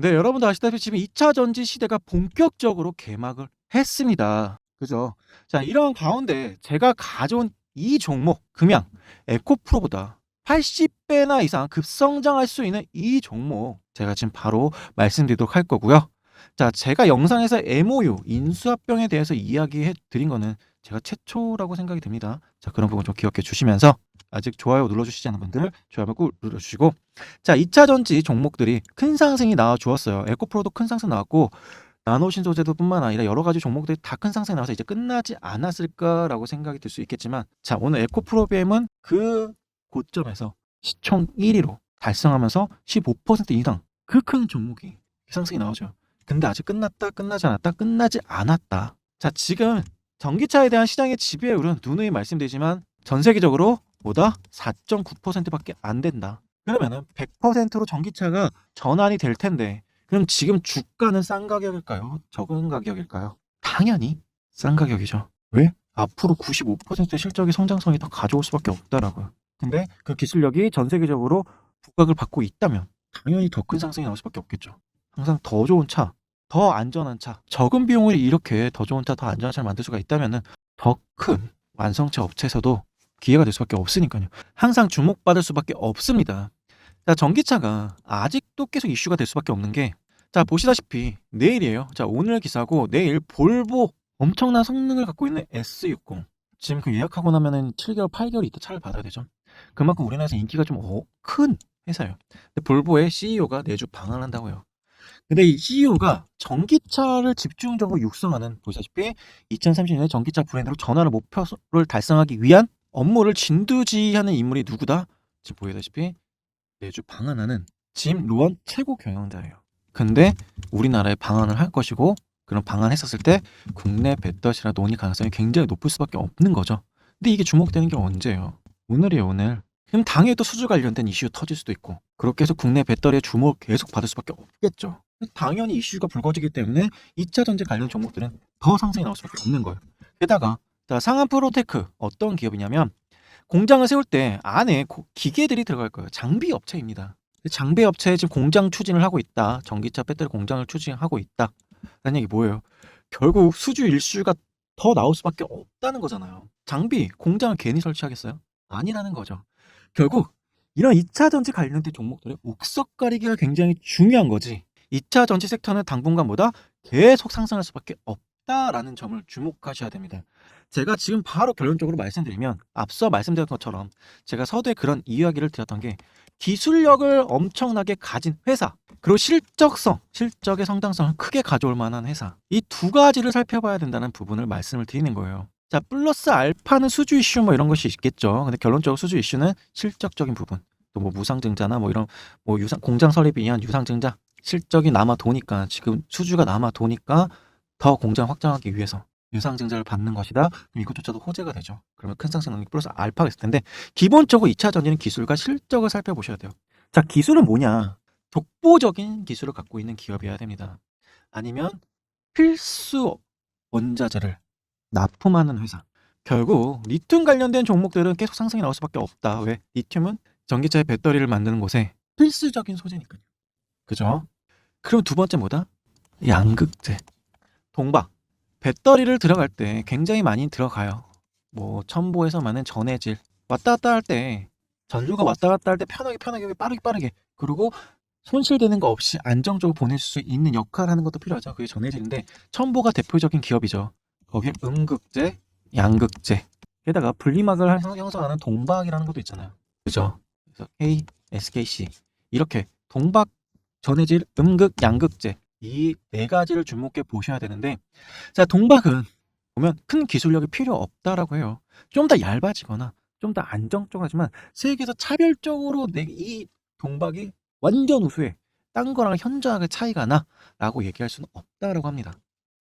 네, 여러분도 아시다시피 지금 2차 전지 시대가 본격적으로 개막을 했습니다. 그죠? 자, 이런 가운데 제가 가져온 이 종목 금양 에코프로보다 80배나 이상 급성장할 수 있는 이 종목 제가 지금 바로 말씀드리도록 할 거고요. 자, 제가 영상에서 MOU 인수합병에 대해서 이야기해 드린 거는 제가 최초라고 생각이 듭니다. 자, 그런 부분 좀 기억해 주시면서 아직 좋아요 눌러주시지 않은 분들 좋아요 꾹 눌러주시고, 자, 2차 전지 종목들이 큰 상승이 나와 주었어요. 에코프로도 큰 상승 나왔고 나노신소재도 뿐만 아니라 여러 가지 종목들이 다 큰 상승이 나와서 이제 끝나지 않았을까라고 생각이 들 수 있겠지만, 자, 오늘 에코프로비엠은 그 고점에서 시총 1위로 달성하면서 15% 이상 그 큰 종목이 상승이 나오죠. 근데 아직 끝났다, 끝나지 않았다, 끝나지 않았다. 자, 지금 전기차에 대한 시장의 지배율은 누누이 말씀드리지만 전 세계적으로 보다 4.9%밖에 안 된다. 그러면은 100%로 전기차가 전환이 될 텐데, 그럼 지금 주가는 싼 가격일까요? 적은 가격일까요? 당연히 싼 가격이죠. 왜? 앞으로 95%의 실적의 성장성이 더 가져올 수밖에 없다라고요. 근데 그 기술력이 전 세계적으로 부각을 받고 있다면 당연히 더 큰 상승이 나올 수밖에 없겠죠. 항상 더 좋은 차, 더 안전한 차, 적은 비용으로 이렇게 더 좋은 차, 더 안전한 차를 만들 수가 있다면은 더 큰 완성차 업체에서도 기회가 될 수밖에 없으니까요. 항상 주목받을 수밖에 없습니다. 자, 전기차가 아직도 계속 이슈가 될 수밖에 없는 게, 자, 보시다시피 내일이에요. 자, 오늘 기사고 내일 볼보 엄청난 성능을 갖고 있는 S60 지금 그 예약하고 나면은 7개월, 8개월 있다 차를 받아야 되죠. 그만큼 우리나라에서 인기가 좀 큰 회사예요. 근데 볼보의 CEO가 내주 방한한다고요. 근데 이 CEO가 전기차를 집중적으로 육성하는, 보시다시피 2030년에 전기차 브랜드로 전환을 목표를 달성하기 위한 업무를 진두지휘하는 인물이 누구다? 지금 보시다시피 내주 방한하는 짐 로원 최고 경영자예요. 근데 우리나라에 방한을 할 것이고, 그런 방한했었을 때 국내 배터리랑 논의 가능성이 굉장히 높을 수밖에 없는 거죠. 근데 이게 주목되는 게 언제예요? 오늘이에요, 오늘. 그럼 당해도 수주 관련된 이슈 터질 수도 있고, 그렇게 해서 국내 배터리의 주목을 계속 받을 수밖에 없겠죠. 당연히 이슈가 불거지기 때문에 2차 전지 관련 종목들은 더 상승이 나올 수밖에 없는 거예요. 게다가 자, 상한 프로테크 어떤 기업이냐면, 공장을 세울 때 안에 기계들이 들어갈 거예요. 장비 업체입니다. 장비 업체에 지금 공장 추진을 하고 있다. 전기차 배터리 공장을 추진하고 있다. 라는 얘기 뭐예요? 결국 수주 일수가 더 나올 수밖에 없다는 거잖아요. 장비, 공장을 괜히 설치하겠어요? 아니라는 거죠. 결국 이런 2차 전지 관련된 종목들의 옥석 가리기가 굉장히 중요한 거지. 2차 전지 섹터는 당분간보다 계속 상승할 수밖에 없다라는 점을 주목하셔야 됩니다. 제가 지금 바로 결론적으로 말씀드리면, 앞서 말씀드린 것처럼 제가 서두에 그런 이야기를 드렸던 게, 기술력을 엄청나게 가진 회사, 그리고 실적성, 실적의 성장성을 크게 가져올 만한 회사, 이 두 가지를 살펴봐야 된다는 부분을 말씀을 드리는 거예요. 자, 플러스 알파는 수주 이슈 뭐 이런 것이 있겠죠. 근데 결론적으로 수주 이슈는 실적적인 부분, 또 뭐 무상증자나 뭐 이런 뭐 공장 설립에 의한 유상증자, 실적이 남아 도니까, 지금 수주가 남아 도니까 더 공장 확장하기 위해서 유상증자를 받는 것이다. 그럼 이것조차도 호재가 되죠. 그러면 큰 상승 능력 플러스 알파가 있을 텐데, 기본적으로 2차 전지는 기술과 실적을 살펴보셔야 돼요. 자, 기술은 뭐냐? 독보적인 기술을 갖고 있는 기업이어야 됩니다. 아니면 필수 원자재를 납품하는 회사. 결국 리튬 관련된 종목들은 계속 상승이 나올 수밖에 없다. 왜? 리튬은 전기차의 배터리를 만드는 곳에 필수적인 소재니까요. 그죠? 그럼 두 번째 뭐다? 양극재. 동박. 배터리를 들어갈 때 굉장히 많이 들어가요. 뭐 첨보에서 많은 전해질, 왔다 갔다 할 때, 전류가 왔다 갔다 할 때 편하게 빠르게, 그리고 손실되는 거 없이 안정적으로 보낼 수 있는 역할을 하는 것도 필요하죠. 그게 전해질인데, 첨보가 대표적인 기업이죠. 거기에 음극재, 양극재, 게다가 분리막을 형성하는 동박이라는 것도 있잖아요. 그죠? 그래서 K, SKC 이렇게 동박, 전해질, 음극, 양극재, 이 네 가지를 주목해 보셔야 되는데, 자, 동박은 보면 큰 기술력이 필요 없다라고 해요. 좀 더 얇아지거나 좀 더 안정적하지만 세계에서 차별적으로 이 동박이 완전 우수해, 딴 거랑 현저하게 차이가 나라고 얘기할 수는 없다라고 합니다.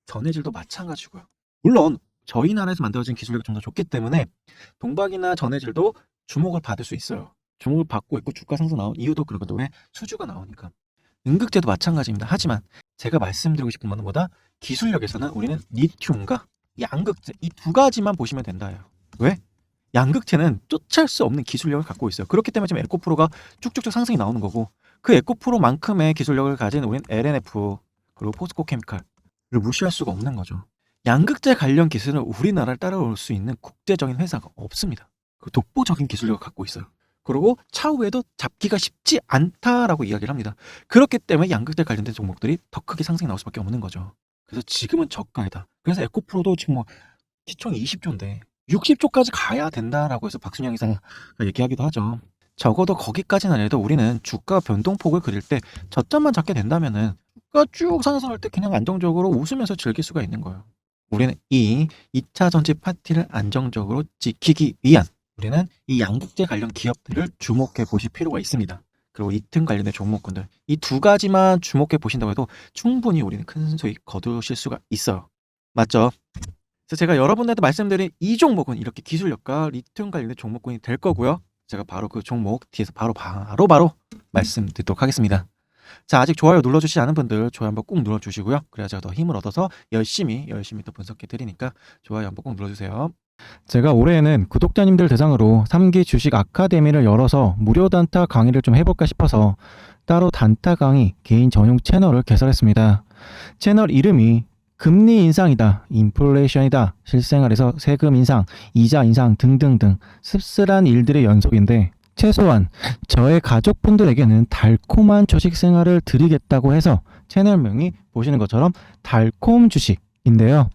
전해질도 마찬가지고요. 물론 저희 나라에서 만들어진 기술력이 좀 더 좋기 때문에 동박이나 전해질도 주목을 받을 수 있어요. 주목을 받고 있고 주가 상승 나온 이유도 그러거든요. 왜? 수주가 나오니까. 음극재도 마찬가지입니다. 하지만 제가 말씀드리고 싶은 것은 뭐다? 기술력에서는 우리는 리튬과 양극재 이 두 가지만 보시면 된다예요. 왜? 양극재는 쫓아올 수 없는 기술력을 갖고 있어요. 그렇기 때문에 지금 에코프로가 쭉쭉쭉 상승이 나오는 거고, 그 에코프로만큼의 기술력을 가진 우린 LNF 그리고 포스코 케미칼을 무시할 수가 없는 거죠. 양극재 관련 기술은 우리나라를 따라올 수 있는 국제적인 회사가 없습니다. 그 독보적인 기술력을 갖고 있어요. 그리고 차후에도 잡기가 쉽지 않다라고 이야기를 합니다. 그렇기 때문에 양극재 관련된 종목들이 더 크게 상승이 나올 수밖에 없는 거죠. 그래서 지금은 저가이다. 그래서 에코프로도 지금 뭐 시총이 20조인데 60조까지 가야 된다라고 해서 박순영 이사가 얘기하기도 하죠. 적어도 거기까지는 아니라도 우리는 주가 변동폭을 그릴 때 저점만 잡게 된다면은 주가 쭉 상승할 때 그냥 안정적으로 웃으면서 즐길 수가 있는 거예요. 우리는 이 2차 전지 파티를 안정적으로 지키기 위한 우리는 이 양극재 관련 기업들을 주목해 보실 필요가 있습니다. 그리고 이튼 관련된 종목군들 이 두 가지만 주목해 보신다고 해도 충분히 우리는 큰 수익 거두실 수가 있어요. 맞죠? 그래서 제가 여러분들한테 말씀드린 이 종목은 이렇게 기술력과 리튬 관련된 종목군이 될 거고요. 제가 바로 그 종목 뒤에서 바로 말씀드리도록 하겠습니다. 자, 아직 좋아요 눌러주시지 않은 분들 좋아요 한번 꾹 눌러주시고요. 그래야 제가 더 힘을 얻어서 열심히 또 분석해 드리니까 좋아요 한번 꼭 눌러주세요. 제가 올해에는 구독자님들 대상으로 3기 주식 아카데미를 열어서 무료 단타 강의를 좀 해볼까 싶어서 따로 단타 강의 개인 전용 채널을 개설했습니다. 채널 이름이 금리 인상이다, 인플레이션이다, 실생활에서 세금 인상, 이자 인상 등등등 씁쓸한 일들의 연속인데 최소한 저의 가족분들에게는 달콤한 주식 생활을 드리겠다고 해서 채널명이 보시는 것처럼 달콤 주식인데요.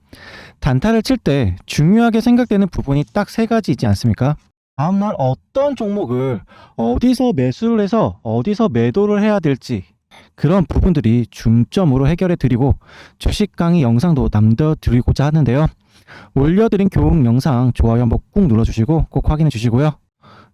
단타를 칠 때 중요하게 생각되는 부분이 딱 세 가지이지 않습니까? 다음날 어떤 종목을 어디서 매수를 해서 어디서 매도를 해야 될지 그런 부분들이 중점으로 해결해 드리고 주식 강의 영상도 남겨드리고자 하는데요. 올려드린 교육 영상 좋아요 한번 꾹 눌러주시고 꼭 확인해 주시고요.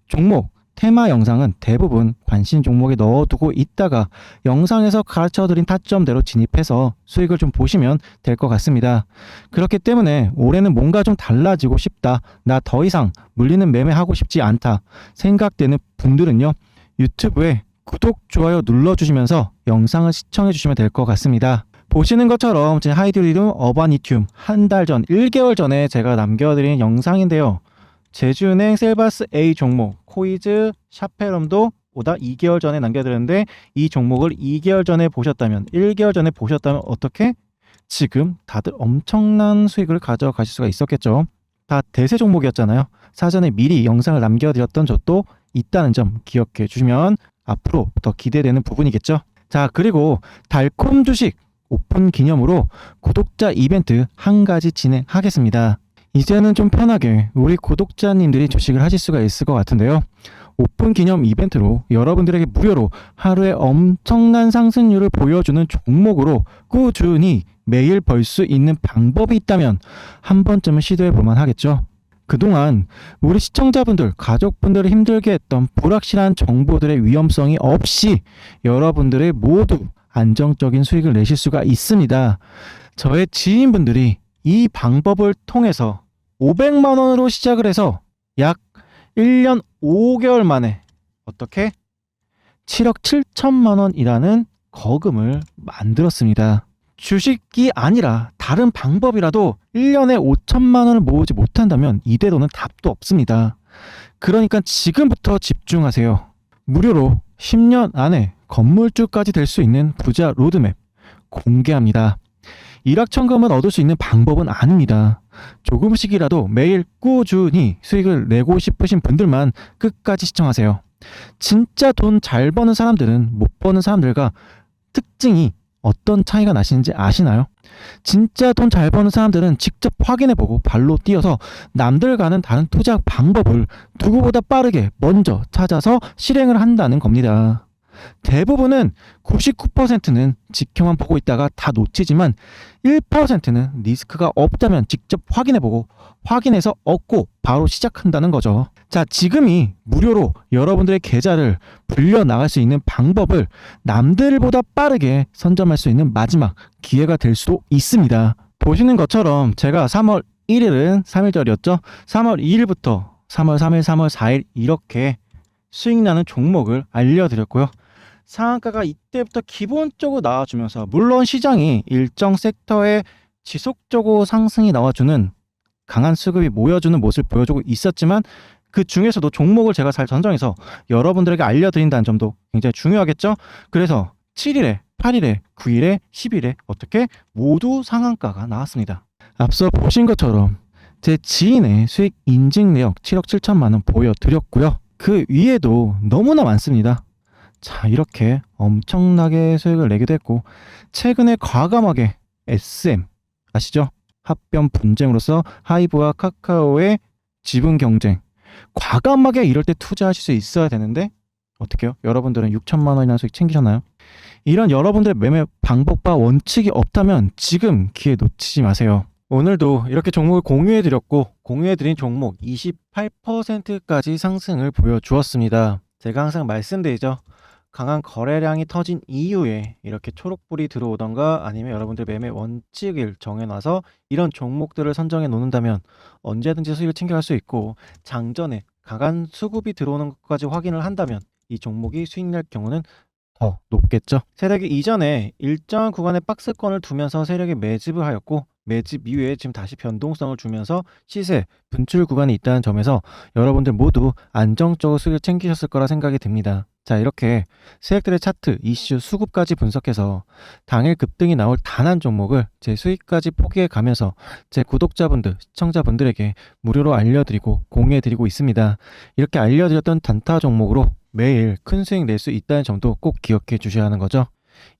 종목 테마 영상은 대부분 관심 종목에 넣어두고 있다가 영상에서 가르쳐드린 타점대로 진입해서 수익을 좀 보시면 될 것 같습니다. 그렇기 때문에 올해는 뭔가 좀 달라지고 싶다, 나 더 이상 물리는 매매하고 싶지 않다 생각되는 분들은요, 유튜브에 구독, 좋아요 눌러주시면서 영상을 시청해 주시면 될 것 같습니다. 보시는 것처럼 제 하이드리움 어바니튬 한 달 전, 1개월 전에 제가 남겨드린 영상인데요. 제주은행 셀바스 A 종목, 코이즈, 샤페럼도 보다 2개월 전에 남겨드렸는데 이 종목을 2개월 전에 보셨다면, 1개월 전에 보셨다면 어떻게? 지금 다들 엄청난 수익을 가져가실 수가 있었겠죠. 다 대세 종목이었잖아요. 사전에 미리 영상을 남겨드렸던 적도 있다는 점 기억해 주시면 앞으로 더 기대되는 부분이겠죠. 자, 그리고 달콤 주식 오픈 기념으로 구독자 이벤트 한 가지 진행하겠습니다. 이제는 좀 편하게 우리 구독자님들이 주식을 하실 수가 있을 것 같은데요. 오픈 기념 이벤트로 여러분들에게 무료로 하루에 엄청난 상승률을 보여주는 종목으로 꾸준히 매일 벌 수 있는 방법이 있다면 한 번쯤은 시도해 볼만 하겠죠. 그동안 우리 시청자분들, 가족분들을 힘들게 했던 불확실한 정보들의 위험성이 없이 여러분들의 모두 안정적인 수익을 내실 수가 있습니다. 저의 지인분들이 이 방법을 통해서 500만 원으로 시작을 해서 약 1년 5개월 만에 어떻게 7억 7천만 원이라는 거금을 만들었습니다. 주식이 아니라 다른 방법이라도 1년에 5천만 원을 모으지 못한다면 이대로는 답도 없습니다. 그러니까 지금부터 집중하세요. 무료로 10년 안에 건물주까지 될 수 있는 부자 로드맵 공개합니다. 일확천금을 얻을 수 있는 방법은 아닙니다. 조금씩이라도 매일 꾸준히 수익을 내고 싶으신 분들만 끝까지 시청하세요. 진짜 돈 잘 버는 사람들은 못 버는 사람들과 특징이 어떤 차이가 나시는지 아시나요? 진짜 돈 잘 버는 사람들은 직접 확인해보고 발로 뛰어서 남들과는 다른 투자 방법을 누구보다 빠르게 먼저 찾아서 실행을 한다는 겁니다. 대부분은 99%는 지켜만 보고 있다가 다 놓치지만 1%는 리스크가 없다면 직접 확인해보고 확인해서 얻고 바로 시작한다는 거죠. 자, 지금이 무료로 여러분들의 계좌를 불려나갈 수 있는 방법을 남들보다 빠르게 선점할 수 있는 마지막 기회가 될 수도 있습니다. 보시는 것처럼 제가 3월 1일은 3일절이었죠. 3월 2일부터 3월 3일, 3월 4일 이렇게 수익나는 종목을 알려드렸고요. 상한가가 이때부터 기본적으로 나와주면서 물론 시장이 일정 섹터에 지속적으로 상승이 나와주는 강한 수급이 모여주는 모습을 보여주고 있었지만 그 중에서도 종목을 제가 잘 선정해서 여러분들에게 알려드린다는 점도 굉장히 중요하겠죠. 그래서 7일에 8일에 9일에 10일에 어떻게 모두 상한가가 나왔습니다. 앞서 보신 것처럼 제 지인의 수익 인증 내역 7억 7천만 원 보여드렸고요. 그 위에도 너무나 많습니다. 자, 이렇게 엄청나게 수익을 내기도 했고, 최근에 과감하게 SM 아시죠? 합병 분쟁으로서 하이브와 카카오의 지분 경쟁, 과감하게 이럴 때 투자하실 수 있어야 되는데 어떻게요? 여러분들은 6천만 원이나 수익 챙기셨나요? 이런 여러분들의 매매 방법과 원칙이 없다면 지금 기회 놓치지 마세요. 오늘도 이렇게 종목을 공유해드렸고, 공유해드린 종목 28%까지 상승을 보여주었습니다. 제가 항상 말씀드리죠. 강한 거래량이 터진 이후에 이렇게 초록불이 들어오던가 아니면 여러분들 매매 원칙을 정해놔서 이런 종목들을 선정해 놓는다면 언제든지 수익을 챙겨갈 수 있고, 장전에 강한 수급이 들어오는 것까지 확인을 한다면 이 종목이 수익 낼 경우는 더 높겠죠. 세력이 이전에 일정한 구간에 박스권을 두면서 세력이 매집을 하였고, 매집 이후에 지금 다시 변동성을 주면서 시세 분출 구간이 있다는 점에서 여러분들 모두 안정적으로 수익을 챙기셨을 거라 생각이 듭니다. 자, 이렇게 세력들의 차트, 이슈, 수급까지 분석해서 당일 급등이 나올 단 한 종목을 제 수익까지 포기해 가면서 제 구독자분들, 시청자분들에게 무료로 알려드리고 공유해드리고 있습니다. 이렇게 알려드렸던 단타 종목으로 매일 큰 수익 낼 수 있다는 점도 꼭 기억해 주셔야 하는 거죠.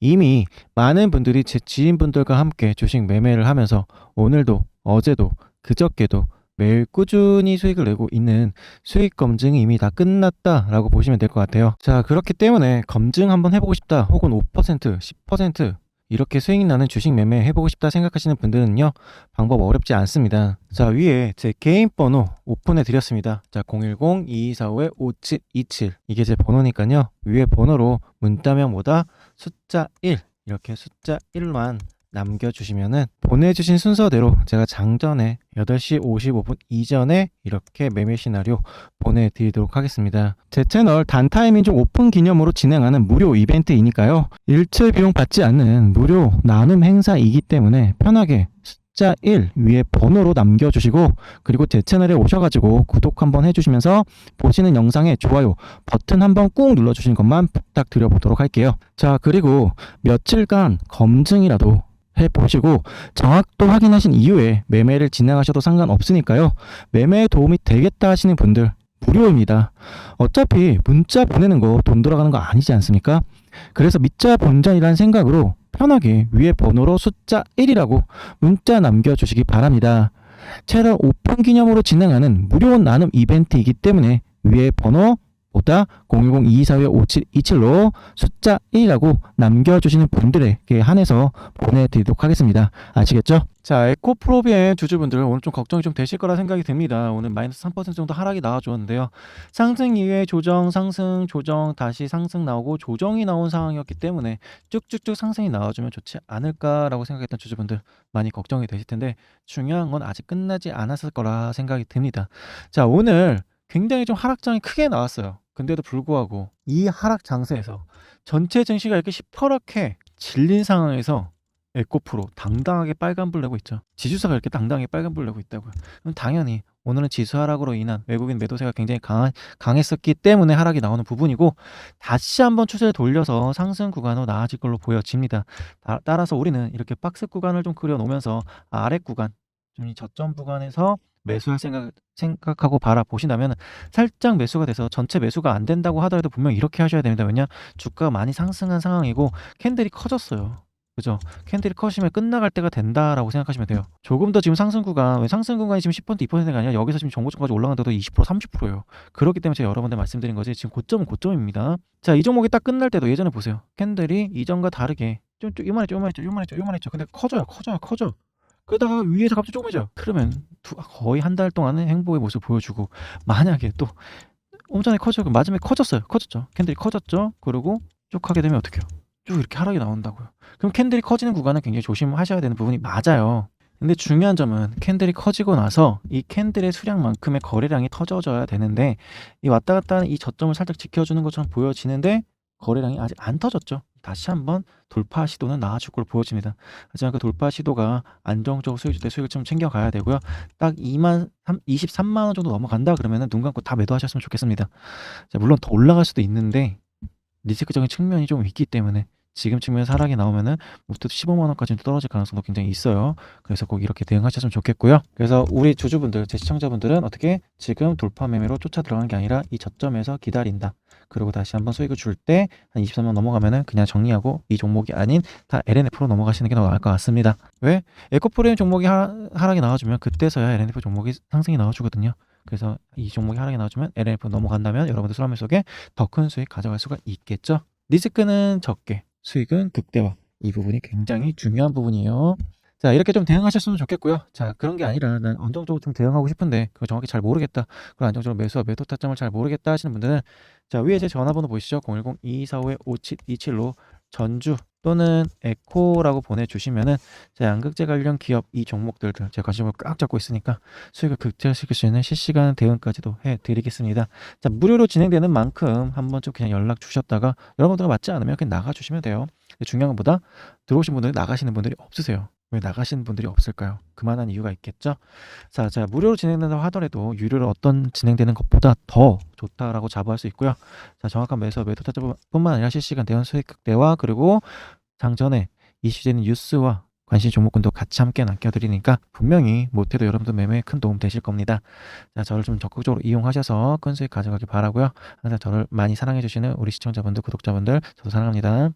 이미 많은 분들이 제 지인분들과 함께 주식 매매를 하면서 오늘도 어제도 그저께도 매일 꾸준히 수익을 내고 있는 수익 검증이 이미 다 끝났다라고 보시면 될 것 같아요. 자, 그렇기 때문에 검증 한번 해보고 싶다, 혹은 5%, 10% 이렇게 수익 나는 주식 매매 해보고 싶다 생각하시는 분들은요, 방법 어렵지 않습니다. 자, 위에 제 개인 번호 오픈해 드렸습니다. 자, 010-2245-5727 이게 제 번호니까요, 위에 번호로 문자명보다 숫자 1 이렇게 숫자 1만 남겨주시면은 보내주신 순서대로 제가 장전에 8시 55분 이전에 이렇게 매매 시나리오 보내드리도록 하겠습니다. 제 채널 단타의 민족 오픈 기념으로 진행하는 무료 이벤트이니까요, 일체 비용 받지 않는 무료 나눔 행사이기 때문에 편하게 숫자 1 위에 번호로 남겨주시고, 그리고 제 채널에 오셔가지고 구독 한번 해주시면서 보시는 영상에 좋아요 버튼 한번 꾹 눌러주시는 것만 부탁드려보도록 할게요. 자, 그리고 며칠간 검증이라도 해보시고 정확도 확인하신 이후에 매매를 진행하셔도 상관없으니까요, 매매에 도움이 되겠다 하시는 분들 무료입니다. 어차피 문자 보내는 거 돈 들어가는 거 아니지 않습니까? 그래서 믿자 본전이라는 생각으로 편하게 위에 번호로 숫자 1이라고 문자 남겨주시기 바랍니다. 채널 오픈 기념으로 진행하는 무료 나눔 이벤트이기 때문에 위에 번호 보다 010-2245-5727로 숫자 1이라고 남겨주시는 분들에게 한해서 보내드리도록 하겠습니다. 아시겠죠? 자, 에코프로비의 주주분들 오늘 좀 걱정이 좀 되실 거라 생각이 듭니다. 오늘 마이너스 3% 정도 하락이 나와줬는데요. 상승 이후에 조정, 상승, 조정, 다시 상승 나오고 조정이 나온 상황이었기 때문에 쭉쭉쭉 상승이 나와주면 좋지 않을까라고 생각했던 주주분들 많이 걱정이 되실 텐데, 중요한 건 아직 끝나지 않았을 거라 생각이 듭니다. 자, 오늘 굉장히 좀 하락장이 크게 나왔어요. 근데도 불구하고 이 하락 장세에서 전체 증시가 이렇게 시퍼렇게 질린 상황에서 에코프로 당당하게 빨간불 내고 있죠. 지주사가 이렇게 당당하게 빨간불 내고 있다고요. 그럼 당연히 오늘은 지수 하락으로 인한 외국인 매도세가 굉장히 강했었기 때문에 하락이 나오는 부분이고, 다시 한번 추세를 돌려서 상승 구간으로 나아질 걸로 보여집니다. 따라서 우리는 이렇게 박스 구간을 좀 그려놓으면서 아래 구간, 좀 이 저점 구간에서 매수할 생각하고 바라보신다면 살짝 매수가 돼서 전체 매수가 안 된다고 하더라도 분명 이렇게 하셔야 됩니다. 왜냐, 주가가 많이 상승한 상황이고 캔들이 커졌어요. 그죠? 캔들이 커지면 끝나갈 때가 된다라고 생각하시면 돼요. 조금 더 지금 상승 구간, 왜 상승 구간이 지금 10% 2%가 아니라 여기서 지금 정고점까지 올라간다도 20% 30%예요. 그렇기 때문에 제가 여러분들 말씀드린 거지, 지금 고점은 고점입니다. 자, 이 종목이 딱 끝날 때도 예전에 보세요. 캔들이 이전과 다르게 좀 요만했죠. 근데 커져요. 그러다가 위에서 갑자기 조금해져요. 그러면 거의 한 달 동안은 행보의 모습을 보여주고, 만약에 또 오전에 커져요. 마지막에 커졌죠. 캔들이 커졌죠. 그리고 쭉 하게 되면 어떡해요? 쭉 이렇게 하락이 나온다고요. 그럼 캔들이 커지는 구간은 굉장히 조심하셔야 되는 부분이 맞아요. 근데 중요한 점은 캔들이 커지고 나서 이 캔들의 수량만큼의 거래량이 터져져야 되는데, 이 왔다 갔다 하는 이 저점을 살짝 지켜주는 것처럼 보여지는데 거래량이 아직 안 터졌죠. 다시 한번 돌파 시도는 나와줄 걸 보여집니다. 하지만 그 돌파 시도가 안정적으로 수익 줄 때 수익을 좀 챙겨가야 되고요. 딱 23만 원 정도 넘어간다 그러면은 눈 감고 다 매도하셨으면 좋겠습니다. 자, 물론 더 올라갈 수도 있는데 리스크적인 측면이 좀 있기 때문에 지금 측면에서 하락이 나오면은 못해도 15만 원까지는 떨어질 가능성도 굉장히 있어요. 그래서 꼭 이렇게 대응하셨으면 좋겠고요. 그래서 우리 주주분들, 제 시청자분들은 어떻게 지금 돌파 매매로 쫓아 들어가는 게 아니라 이 저점에서 기다린다. 그리고 다시 한번 수익을 줄 때 한 23만 원 넘어가면은 그냥 정리하고 이 종목이 아닌 다 LNF로 넘어가시는 게 더 나을 것 같습니다. 왜? 에코프레임 종목이 하락이 나와주면 그때서야 LNF 종목이 상승이 나와주거든요. 그래서 이 종목이 하락이 나와주면 LNF 넘어간다면 여러분들 수익 속에 더 큰 수익 가져갈 수가 있겠죠. 리스크는 적게, 수익은 극대화. 이 부분이 굉장히 중요한 부분이에요. 자, 이렇게 좀 대응하셨으면 좋겠고요. 자, 그런 게 아니라 난 안정적으로 좀 대응하고 싶은데 그거 정확히 잘 모르겠다. 그리고 안정적으로 매수와 매도 타점을 잘 모르겠다 하시는 분들은 자, 위에 제 전화번호 보이시죠? 010-2245-5727로 전주 또는 에코라고 보내주시면은 제 양극재 관련 기업 이 종목들 제가 관심을 꽉 잡고 있으니까 수익을 극대화시킬 수 있는 실시간 대응까지도 해드리겠습니다. 자, 무료로 진행되는 만큼 한 번쯤 그냥 연락 주셨다가 여러분들과 맞지 않으면 그냥 나가주시면 돼요. 중요한 것보다 들어오신 분들이 나가시는 분들이 없으세요. 왜 나가시는 분들이 없을까요? 그만한 이유가 있겠죠. 자, 무료로 진행된다고 하더라도 유료로 어떤 진행되는 것보다 더 좋다라고 자부할 수 있고요. 자, 정확한 매수 매도 타점뿐만 아니라 실시간 대응 수익 극대화 그리고 장전에 이슈되는 뉴스와 관심 종목군도 같이 함께 남겨드리니까 분명히 못해도 여러분들 매매에 큰 도움 되실 겁니다. 자, 저를 좀 적극적으로 이용하셔서 큰 수익 가져가길 바라고요. 항상 저를 많이 사랑해주시는 우리 시청자분들, 구독자분들 저도 사랑합니다.